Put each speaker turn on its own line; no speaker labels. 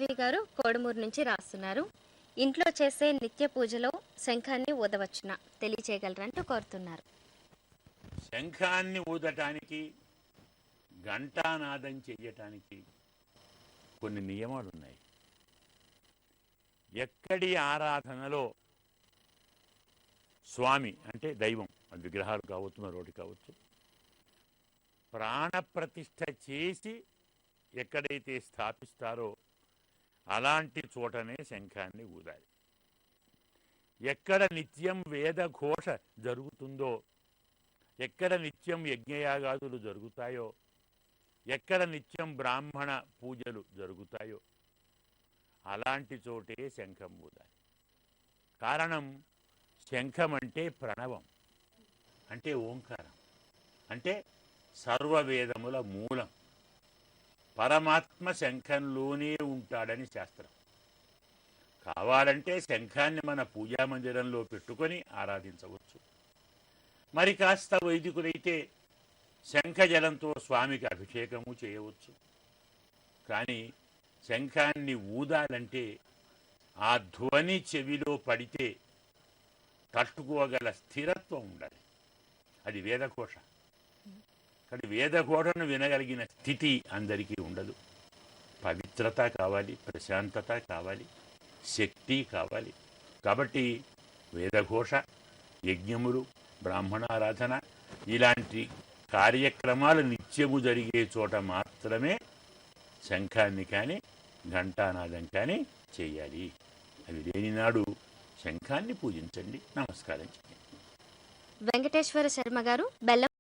చిరంజీవి గారు కోడుమూరు నుంచి రాస్తున్నారు. ఇంట్లో చేసే నిత్య పూజలో శంఖాన్ని ఊదవచ్చున తెలియచేయగలరంటూ కోరుతున్నారు.
శంఖాన్ని ఊదటానికి, ఘంటానాదం చెయ్యటానికి కొన్ని నియమాలు ఉన్నాయి. ఎక్కడి ఆరాధనలో స్వామి అంటే దైవం, అది విగ్రహాలు కావచ్చు, మరొకటి కావచ్చు, ప్రాణప్రతిష్ఠ చేసి ఎక్కడైతే స్థాపిస్తారో అలాంటి చోటనే శంఖాన్ని ఊదాలి. ఎక్కడ నిత్యం వేదఘోష జరుగుతుందో, ఎక్కడ నిత్యం యజ్ఞయాగాదులు జరుగుతాయో, ఎక్కడ నిత్యం బ్రాహ్మణ పూజలు జరుగుతాయో అలాంటి చోటే శంఖం ఊదాలి. కారణం, శంఖం అంటే ప్రణవం, అంటే ఓంకారం, అంటే సర్వవేదముల మూలం. పరమాత్మ శంఖంలోనే ఉంటాడని శాస్త్రం. కావాలంటే శంఖాన్ని మన పూజా మందిరంలో పెట్టుకొని ఆరాధించవచ్చు. మరి కాస్త వైదికులైతే శంఖజలంతో స్వామికి అభిషేకము చేయవచ్చు. కానీ శంఖాన్ని ఊదాలంటే ఆ ధ్వని చెవిలో పడితే తట్టుకోగల స్థిరత్వం ఉండాలి. అది వేదఘోష. కానీ వేదఘోషను వినగలిగిన స్థితి అందరికీ ఉండదు. పవిత్రత కావాలి, ప్రశాంతత కావాలి, శక్తి కావాలి. కాబట్టి వేదఘోష, యజ్ఞములు, బ్రాహ్మణారాధన ఇలాంటి కార్యక్రమాలు నిత్యము జరిగే చోట మాత్రమే శంఖాన్ని కానీ ఘంటానాదం కానీ చేయాలి. అవి లేని నాడు శంఖాన్ని పూజించండి, నమస్కారం చేయండి.
వెంకటేశ్వర శర్మ గారు బెల్లం